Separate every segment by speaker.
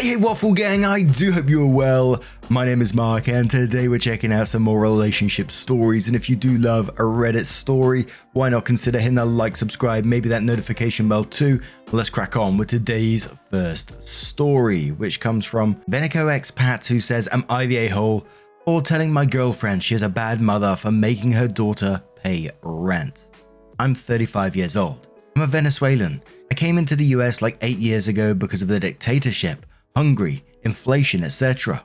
Speaker 1: Hey Waffle Gang, I do hope you're well. My name is Mark and today we're checking out some more relationship stories, and if you do love a Reddit story, why not consider hitting that like, subscribe, maybe that notification bell too. Let's crack on with today's first story, which comes from Venico Expat, who says, am I the a-hole for telling my girlfriend she is a bad mother for making her daughter pay rent? I'm 35 years old. I'm a Venezuelan. I came into the US like 8 years ago because of the dictatorship, hungry, inflation, etc.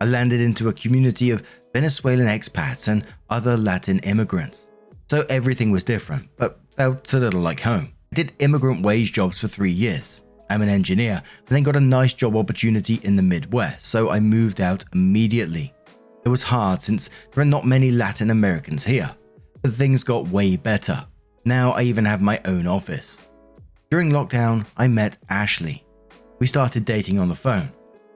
Speaker 1: I landed into a community of Venezuelan expats and other Latin immigrants. So everything was different, but felt a little like home. I did immigrant wage jobs for 3 years. I'm an engineer, and then got a nice job opportunity in the Midwest, so I moved out immediately. It was hard since there are not many Latin Americans here, but things got way better. Now I even have my own office. During lockdown, I met Ashley. We started dating on the phone.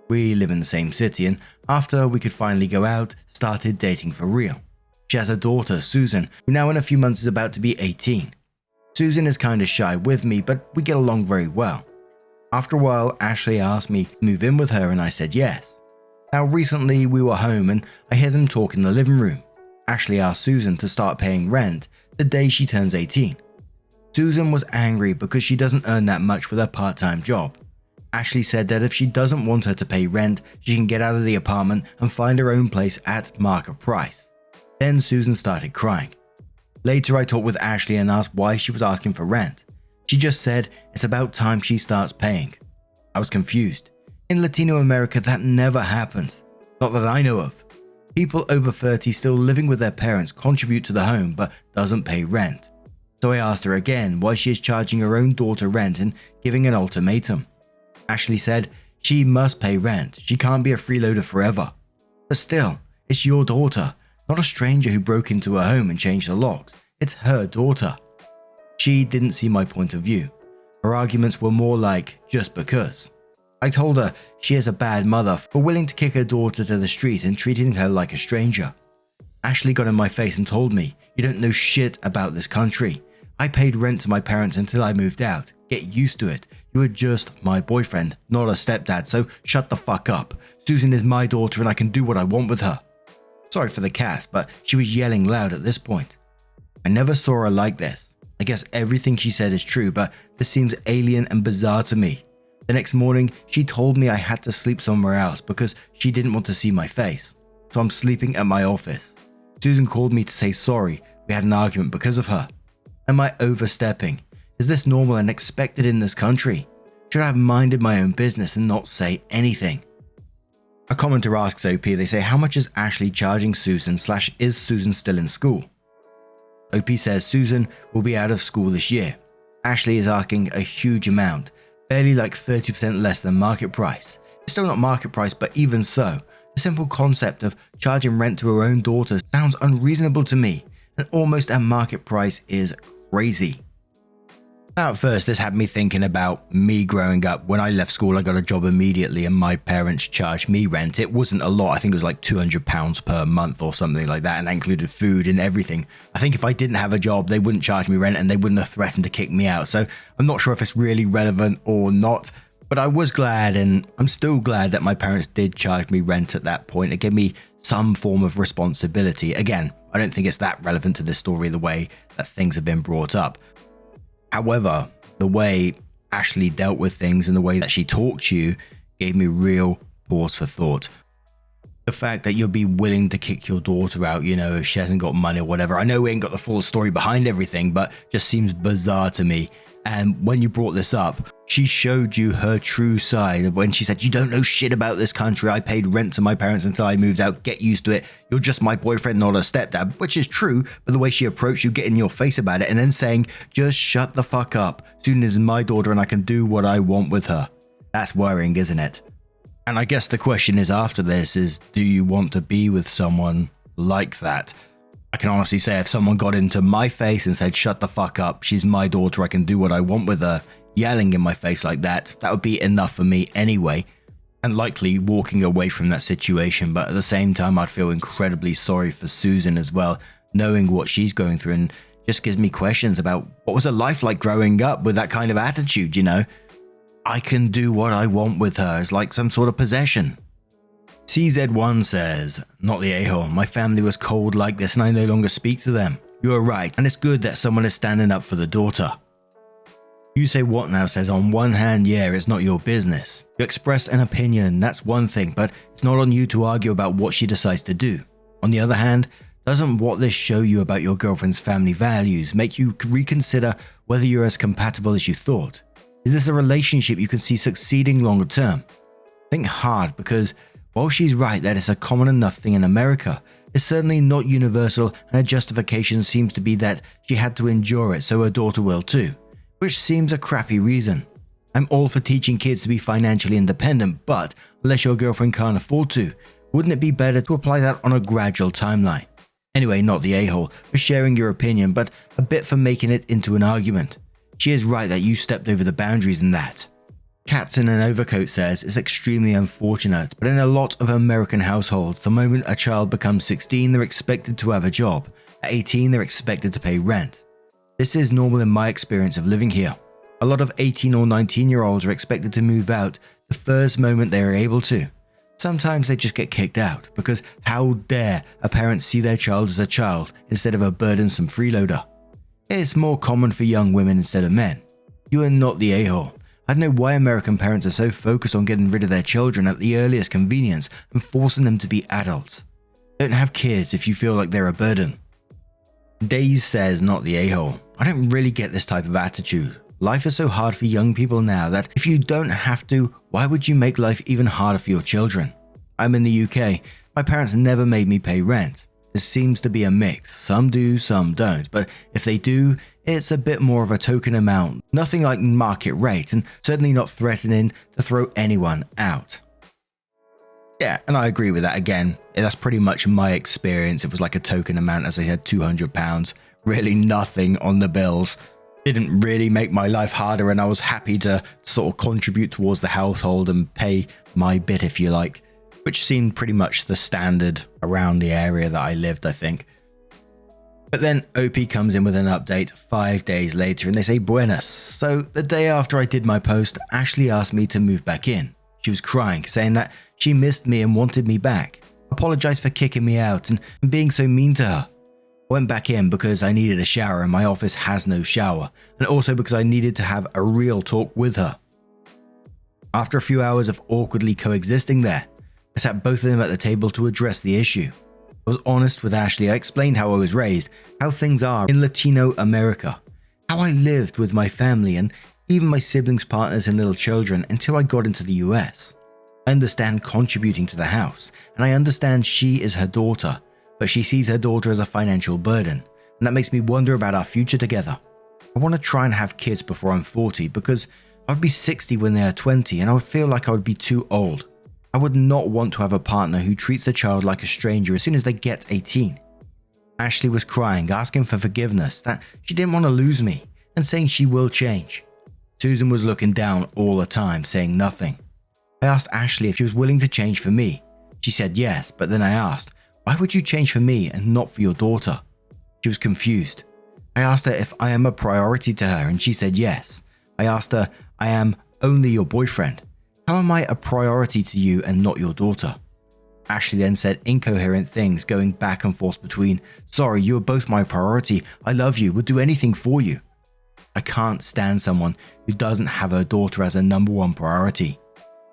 Speaker 1: We live in the same city, and after we could finally go out, started dating for real. She has a daughter, Susan, who now in a few months is about to be 18. Susan is kinda shy with me, but we get along very well. After a while, Ashley asked me to move in with her and I said yes. Now recently we were home and I hear them talk in the living room. Ashley asked Susan to start paying rent the day she turns 18. Susan was angry because she doesn't earn that much with her part-time job. Ashley said that if she doesn't want her to pay rent, she can get out of the apartment and find her own place at market price. Then Susan started crying. Later I talked with Ashley and asked why she was asking for rent. She just said it's about time she starts paying. I was confused. In Latino America that never happens. Not that I know of. People over 30 still living with their parents contribute to the home but doesn't pay rent. So I asked her again why she is charging her own daughter rent and giving an ultimatum. Ashley said she must pay rent, she can't be a freeloader forever. But still, it's your daughter, not a stranger who broke into her home and changed the locks. It's her daughter. She didn't see my point of view. Her arguments were more like, just because. I told her she is a bad mother for willing to kick her daughter to the street and treating her like a stranger. Ashley got in my face and told me, you don't know shit about this country. I paid rent to my parents until I moved out. Get used to it. You are just my boyfriend, not a stepdad, so shut the fuck up. Susan is my daughter and I can do what I want with her. Sorry for the cat, but she was yelling loud at this point. I never saw her like this. I guess everything she said is true, but this seems alien and bizarre to me. The next morning, she told me I had to sleep somewhere else because she didn't want to see my face. So I'm sleeping at my office. Susan called me to say sorry. We had an argument because of her. Am I overstepping? Is this normal and expected in this country? Should I have minded my own business and not say anything? A commenter asks OP, they say, how much is Ashley charging Susan / is Susan still in school? OP says Susan will be out of school this year. Ashley is asking a huge amount, barely like 30% less than market price. It's still not market price, but even so, the simple concept of charging rent to her own daughter sounds unreasonable to me, and almost at market price is crazy. At first, this had me thinking about me growing up. When I left school, I got a job immediately and my parents charged me rent. It wasn't a lot. I think it was like £200 per month or something like that, and that included food and everything. I think if I didn't have a job, they wouldn't charge me rent and they wouldn't have threatened to kick me out. So I'm not sure if it's really relevant or not, but I was glad, and I'm still glad that my parents did charge me rent at that point. It gave me some form of responsibility. Again, I don't think it's that relevant to this story the way that things have been brought up. However, the way Ashley dealt with things and the way that she talked to you gave me real pause for thought. The fact that you'll be willing to kick your daughter out, if she hasn't got money or whatever. I know we ain't got the full story behind everything, but just seems bizarre to me. And when you brought this up, she showed you her true side when she said, you don't know shit about this country. I paid rent to my parents until I moved out. Get used to it. You're just my boyfriend, not a stepdad, which is true. But the way she approached you, getting in your face about it and then saying, just shut the fuck up. Susan is my daughter and I can do what I want with her. That's worrying, isn't it? And I guess the question is after this is, do you want to be with someone like that? I can honestly say if someone got into my face and said, shut the fuck up, she's my daughter, I can do what I want with her, yelling in my face like that, that would be enough for me anyway, and likely walking away from that situation. But at the same time, I'd feel incredibly sorry for Susan as well, knowing what she's going through, and just gives me questions about what was her life like growing up with that kind of attitude, I can do what I want with her as like some sort of possession. CZ1 says, not the a-hole, my family was cold like this and I no longer speak to them. You are right, and it's good that someone is standing up for the daughter. You Say What Now says, on one hand, yeah, it's not your business. You expressed an opinion, that's one thing, but it's not on you to argue about what she decides to do. On the other hand, doesn't what this show you about your girlfriend's family values make you reconsider whether you're as compatible as you thought? Is this a relationship you can see succeeding longer term? Think hard, because while she's right that it's a common enough thing in America, it's certainly not universal, and her justification seems to be that she had to endure it so her daughter will too, which seems a crappy reason. I'm all for teaching kids to be financially independent, but unless your girlfriend can't afford to, wouldn't it be better to apply that on a gradual timeline? Anyway, not the a-hole for sharing your opinion, but a bit for making it into an argument. She is right that you stepped over the boundaries in that. Cats in an Overcoat says, it's extremely unfortunate, but in a lot of American households, the moment a child becomes 16, they're expected to have a job. At 18, they're expected to pay rent. This is normal in my experience of living here. A lot of 18 or 19-year-olds are expected to move out the first moment they are able to. Sometimes they just get kicked out, because how dare a parent see their child as a child instead of a burdensome freeloader? It's more common for young women instead of men. You are not the a-hole. I don't know why American parents are so focused on getting rid of their children at the earliest convenience and forcing them to be adults. Don't have kids if you feel like they're a burden. Days says, not the a-hole. I don't really get this type of attitude. Life is so hard for young people now that if you don't have to, why would you make life even harder for your children? I'm in the UK. My parents never made me pay rent. This seems to be a mix. Some do, some don't. But if they do, it's a bit more of a token amount. Nothing like market rate, and certainly not threatening to throw anyone out. Yeah, and I agree with that again. That's pretty much my experience. It was like a token amount, as I had £200. Really nothing on the bills. Didn't really make my life harder, and I was happy to sort of contribute towards the household and pay my bit, if you like, which seemed pretty much the standard around the area that I lived, I think. But then OP comes in with an update 5 days later and they say buenas. So the day after I did my post, Ashley asked me to move back in. She was crying, saying that she missed me and wanted me back. Apologized for kicking me out and being so mean to her. I went back in because I needed a shower and my office has no shower, and also because I needed to have a real talk with her. After a few hours of awkwardly coexisting there, I sat both of them at the table to address the issue. I was honest with Ashley. I explained how I was raised, how things are in Latino America, how I lived with my family and even my siblings' partners and little children until I got into the US. I understand contributing to the house, and I understand she is her daughter, but she sees her daughter as a financial burden, and that makes me wonder about our future together. I want to try and have kids before I'm 40 because I would be 60 when they are 20 and I would feel like I would be too old. I would not want to have a partner who treats a child like a stranger as soon as they get 18. Ashley was crying, asking for forgiveness, that she didn't want to lose me, and saying she will change. Susan was looking down all the time, saying nothing. I asked Ashley if she was willing to change for me. She said yes, but then I asked, why would you change for me and not for your daughter? She was confused. I asked her if I am a priority to her, and she said yes. I asked her, I am only your boyfriend. How am I a priority to you and not your daughter? Ashley then said incoherent things, going back and forth between, sorry, you are both my priority, I love you, would do anything for you. I can't stand someone who doesn't have her daughter as a number one priority.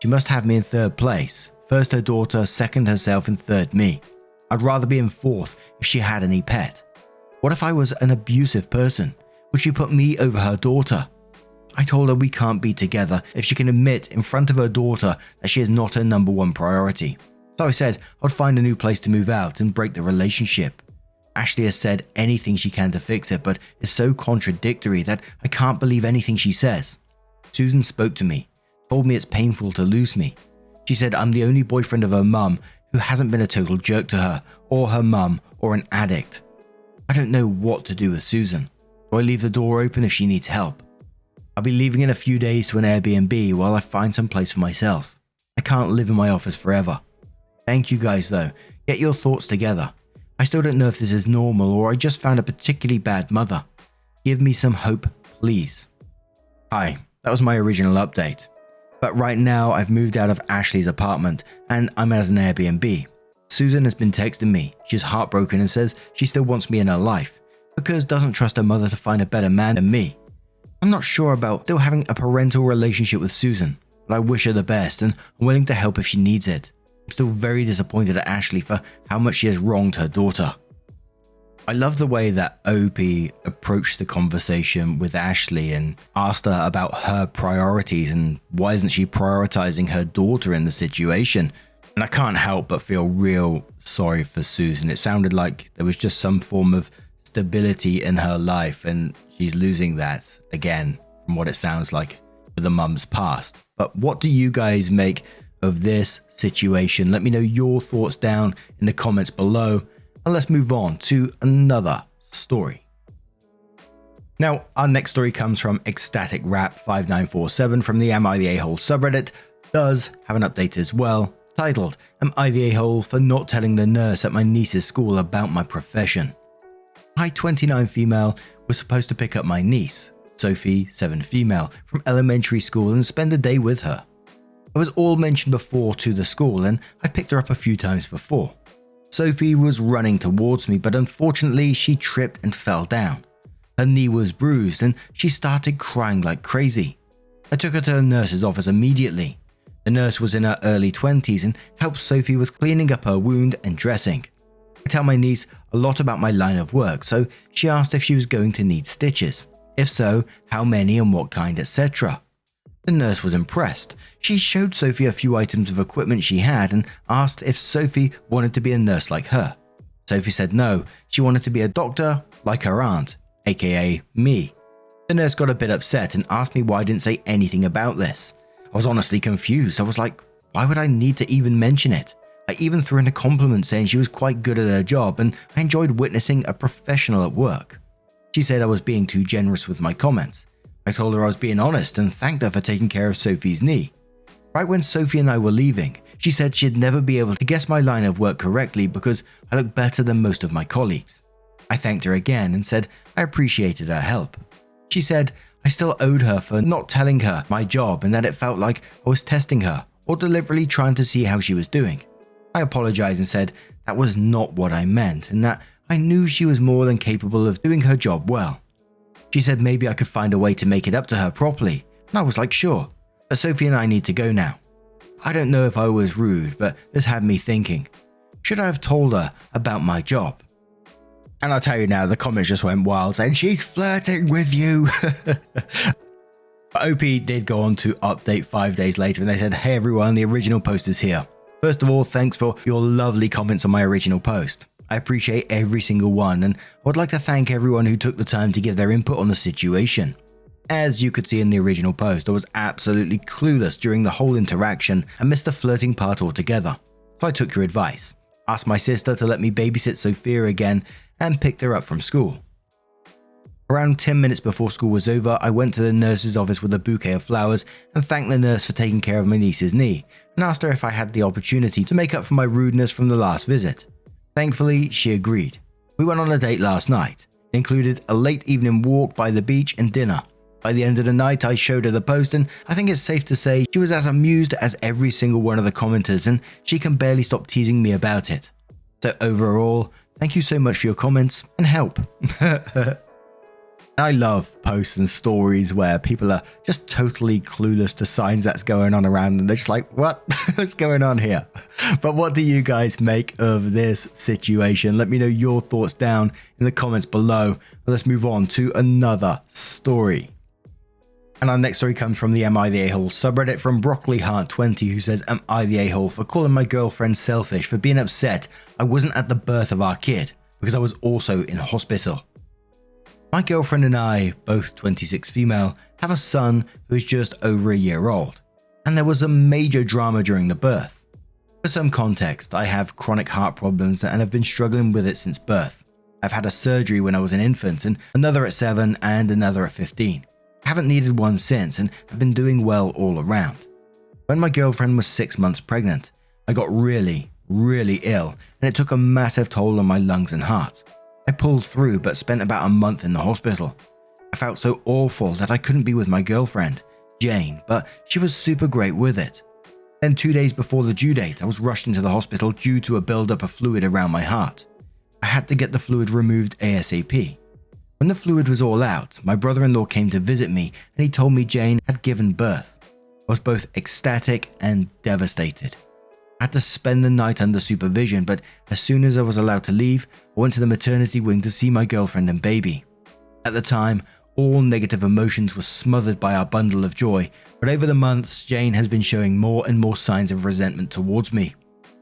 Speaker 1: She must have me in third place, first her daughter, second herself, and third me. I'd rather be in fourth if she had any pet. What if I was an abusive person? Would she put me over her daughter? I told her we can't be together if she can admit in front of her daughter that she is not her number one priority. So I said I'd find a new place to move out and break the relationship. Ashley has said anything she can to fix it, but is so contradictory that I can't believe anything she says. Susan spoke to me, told me it's painful to lose me. She said I'm the only boyfriend of her mum who hasn't been a total jerk to her, or her mum, or an addict. I don't know what to do with Susan. Do I leave the door open if she needs help? I'll be leaving in a few days to an Airbnb while I find some place for myself. I can't live in my office forever. Thank you guys though. Get your thoughts together. I still don't know if this is normal or I just found a particularly bad mother. Give me some hope, please. Hi, that was my original update. But right now I've moved out of Ashley's apartment and I'm at an Airbnb. Susan has been texting me. She's heartbroken and says she still wants me in her life because doesn't trust her mother to find a better man than me. I'm not sure about still having a parental relationship with Susan, but I wish her the best and I'm willing to help if she needs it. I'm still very disappointed at Ashley for how much she has wronged her daughter. I love the way that OP approached the conversation with Ashley and asked her about her priorities and why isn't she prioritizing her daughter in the situation. And I can't help but feel real sorry for Susan. It sounded like there was just some form of stability in her life and she's losing that again from what it sounds like with the mum's past. But what do you guys make of this situation? Let me know your thoughts down in the comments below. And let's move on to another story. Now, our next story comes from Ecstatic Rap 5947 from the Am I the A-Hole subreddit. Does have an update as well, titled, Am I the A-Hole for not telling the nurse at my niece's school about my profession? I, 29 female, was supposed to pick up my niece, Sophie, 7 female, from elementary school and spend a day with her. I was all mentioned before to the school and I picked her up a few times before. Sophie was running towards me, but unfortunately she tripped and fell down. Her knee was bruised and she started crying like crazy. I took her to the nurse's office immediately. The nurse was in her early 20s and helped Sophie with cleaning up her wound and dressing. I tell my niece a lot about my line of work, so she asked if she was going to need stitches. If so, how many and what kind, etc. The nurse was impressed. She showed Sophie a few items of equipment she had and asked if Sophie wanted to be a nurse like her. Sophie said no, she wanted to be a doctor like her aunt, aka me. The nurse got a bit upset and asked me why I didn't say anything about this. I was honestly confused. I was like, why would I need to even mention it? I even threw in a compliment saying she was quite good at her job and I enjoyed witnessing a professional at work. She said I was being too generous with my comments. I told her I was being honest and thanked her for taking care of Sophie's knee. Right when Sophie and I were leaving, she said she'd never be able to guess my line of work correctly because I look better than most of my colleagues. I thanked her again and said I appreciated her help. She said I still owed her for not telling her my job and that it felt like I was testing her or deliberately trying to see how she was doing. I apologized and said that was not what I meant and that I knew she was more than capable of doing her job well. She said maybe I could find a way to make it up to her properly, and I was like sure, but Sophie and I need to go now. I don't know if I was rude, but this had me thinking, should I have told her about my job? And I'll tell you now, the comments just went wild saying she's flirting with you. OP did go on to update 5 days later and they said, hey everyone, the original post is here. First of all, thanks for your lovely comments on my original post. I appreciate every single one and I would like to thank everyone who took the time to give their input on the situation. As you could see in the original post, I was absolutely clueless during the whole interaction and missed the flirting part altogether. So I took your advice, asked my sister to let me babysit Sophia again and picked her up from school. Around 10 minutes before school was over, I went to the nurse's office with a bouquet of flowers and thanked the nurse for taking care of my niece's knee and asked her if I had the opportunity to make up for my rudeness from the last visit. Thankfully, she agreed. We went on a date last night. It included a late evening walk by the beach and dinner. By the end of the night, I showed her the post and I think it's safe to say she was as amused as every single one of the commenters and she can barely stop teasing me about it. So overall, thank you so much for your comments and help. I love posts and stories where people are just totally clueless to signs that's going on around them. They're just like, what? What's going on here? But what do you guys make of this situation? Let me know your thoughts down in the comments below. Let's move on to another story. And our next story comes from the Am I the A-Hole subreddit from Broccoli Heart 20 who says, Am I the A-Hole for calling my girlfriend selfish for being upset I wasn't at the birth of our kid because I was also in hospital. My girlfriend and I, both 26 female, have a son who is just over a year old, and there was a major drama during the birth. For some context, I have chronic heart problems and have been struggling with it since birth. I've had a surgery when I was an infant and another at 7 and another at 15. I haven't needed one since and have been doing well all around. When my girlfriend was 6 months pregnant, I got really ill and it took a massive toll on my lungs and heart. I pulled through but spent about a month in the hospital. I felt so awful that I couldn't be with my girlfriend. Jane, but she was super great with it. Then 2 days before the due date, I was rushed into the hospital due to a buildup of fluid around my heart. I had to get the fluid removed ASAP. When the fluid was all out, my brother-in-law came to visit me and he told me Jane had given birth. I was both ecstatic and devastated. I had to spend the night under supervision, but as soon as I was allowed to leave, I went to the maternity wing to see my girlfriend and baby. At the time, all negative emotions were smothered by our bundle of joy, but over the months, Jane has been showing more and more signs of resentment towards me.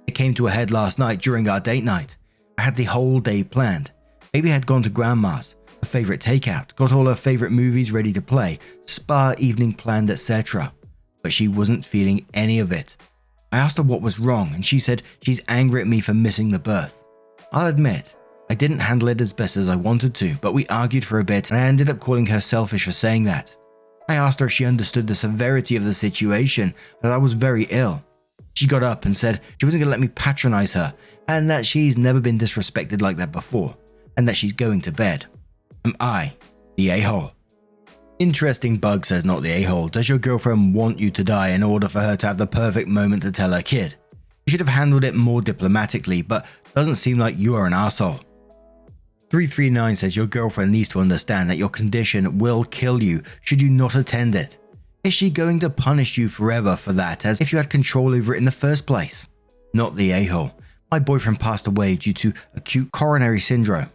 Speaker 1: It came to a head last night during our date night. I had the whole day planned. Baby had gone to grandma's, her favorite takeout, got all her favorite movies ready to play, spa evening planned, etc. But she wasn't feeling any of it. I asked her what was wrong, and she said she's angry at me for missing the birth. I'll admit, I didn't handle it as best as I wanted to, but we argued for a bit and I ended up calling her selfish for saying that. I asked her if she understood the severity of the situation, that I was very ill. She got up and said she wasn't going to let me patronize her, and that she's never been disrespected like that before, and that she's going to bed. Am I the a-hole? Interesting bug, says Not the a-hole. Does your girlfriend want you to die in order for her to have the perfect moment to tell her kid? You should have handled it more diplomatically, but doesn't seem like you are an arsehole. 339 says your girlfriend needs to understand that your condition will kill you should you not attend it. Is she going to punish you forever for that as if you had control over it in the first place? Not the a-hole. My boyfriend passed away due to acute coronary syndrome.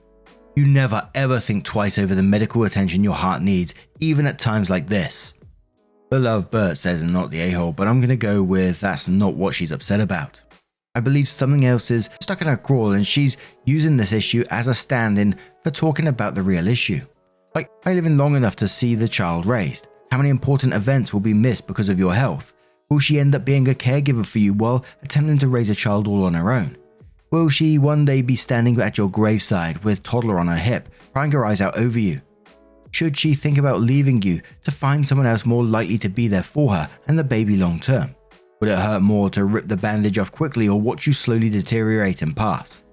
Speaker 1: You never ever think twice over the medical attention your heart needs, even at times like this. Beloved Bert says Not the a-hole, but I'm going to go with that's not what she's upset about. I believe something else is stuck in her craw and she's using this issue as a stand-in for talking about the real issue. Like, I live in long enough to see the child raised. How many important events will be missed because of your health? Will she end up being a caregiver for you while attempting to raise a child all on her own? Will she one day be standing at your graveside with toddler on her hip, crying her eyes out over you? Should she think about leaving you to find someone else more likely to be there for her and the baby long term? Would it hurt more to rip the bandage off quickly or watch you slowly deteriorate and pass?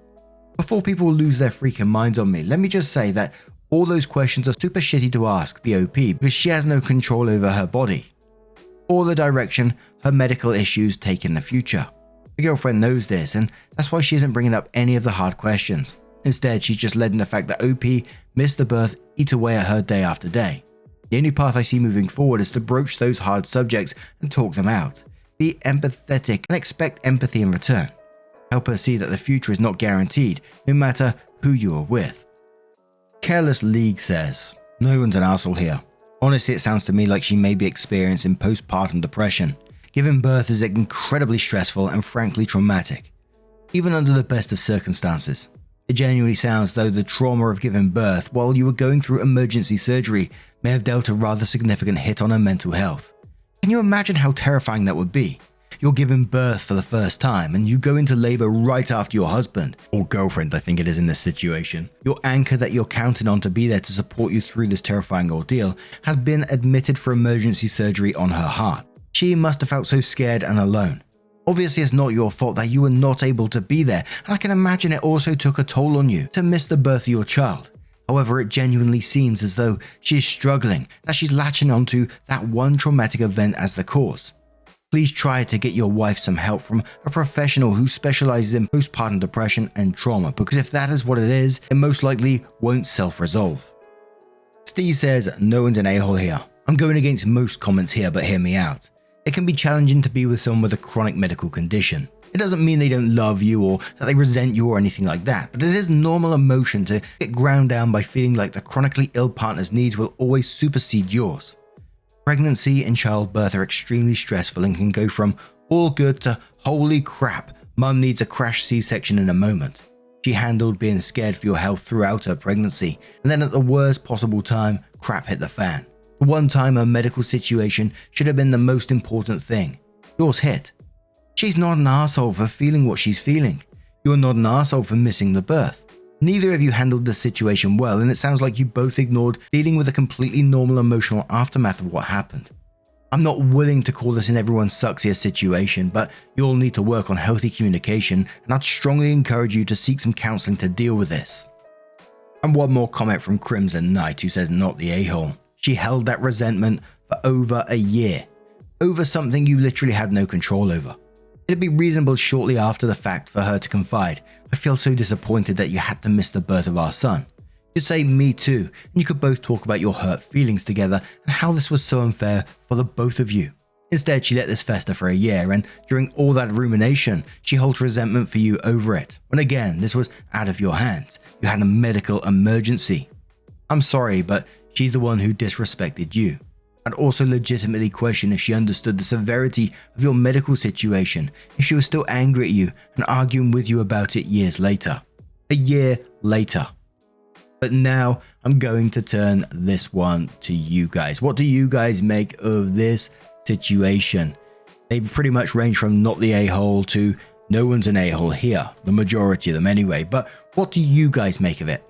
Speaker 1: Before people lose their freaking minds on me, let me just say that all those questions are super shitty to ask the OP because she has no control over her body or the direction her medical issues take in the future. The girlfriend knows this, and that's why she isn't bringing up any of the hard questions. Instead, she's just letting the fact that OP missed the birth eat away at her day after day. The only path I see moving forward is to broach those hard subjects and talk them out. Be empathetic and expect empathy in return. Help her see that the future is not guaranteed, no matter who you are with. Careless League says, no one's an arsehole here. Honestly, it sounds to me like she may be experiencing postpartum depression. Giving birth is incredibly stressful and frankly traumatic, even under the best of circumstances. It genuinely sounds though the trauma of giving birth while you were going through emergency surgery may have dealt a rather significant hit on her mental health. Can you imagine how terrifying that would be? You're giving birth for the first time and you go into labor right after your husband, or girlfriend I think it is in this situation. Your anchor that you're counting on to be there to support you through this terrifying ordeal has been admitted for emergency surgery on her heart. She must have felt so scared and alone. Obviously it's not your fault that you were not able to be there, and I can imagine it also took a toll on you to miss the birth of your child. However, it genuinely seems as though she is struggling, that she's latching onto that one traumatic event as the cause. Please try to get your wife some help from a professional who specializes in postpartum depression and trauma, because if that is what it is, it most likely won't self-resolve. Steve says, no one's an a-hole here. I'm going against most comments here, but hear me out. It can be challenging to be with someone with a chronic medical condition. It doesn't mean they don't love you or that they resent you or anything like that, but it is normal emotion to get ground down by feeling like the chronically ill partner's needs will always supersede yours. Pregnancy and childbirth are extremely stressful and can go from all good to holy crap, mum needs a crash C-section in a moment. She handled being scared for your health throughout her pregnancy, and then at the worst possible time, crap hit the fan. The one time her medical situation should have been the most important thing. Yours hit. She's not an arsehole for feeling what she's feeling. You're not an arsehole for missing the birth. Neither of you handled the situation well, and it sounds like you both ignored dealing with a completely normal emotional aftermath of what happened. I'm not willing to call this an everyone sucks here situation, but you'll need to work on healthy communication, and I'd strongly encourage you to seek some counseling to deal with this. And one more comment from Crimson Knight, who says not the a-hole. She held that resentment for over a year, over something you literally had no control over. It'd be reasonable shortly after the fact for her to confide, "I feel so disappointed that you had to miss the birth of our son." You'd say, "Me too," and you could both talk about your hurt feelings together and how this was so unfair for the both of you. Instead, she let this fester for a year, and during all that rumination, she holds resentment for you over it. When again, this was out of your hands. You had a medical emergency. I'm sorry, but she's the one who disrespected you. I'd also legitimately question if she understood the severity of your medical situation, if she was still angry at you and arguing with you about it years later. A year later. But now I'm going to turn this one to you guys. What do you guys make of this situation? They pretty much range from not the a-hole to no one's an a-hole here, the majority of them anyway, but what do you guys make of it?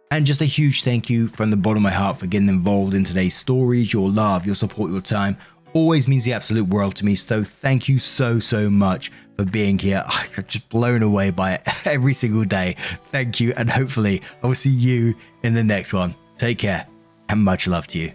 Speaker 1: And just a huge thank you from the bottom of my heart for getting involved in today's stories. Your love, your support, your time always means the absolute world to me, so thank you so much for being here. I'm just blown away by it every single day. Thank you, and hopefully I will see you in the next one. Take care and much love to you.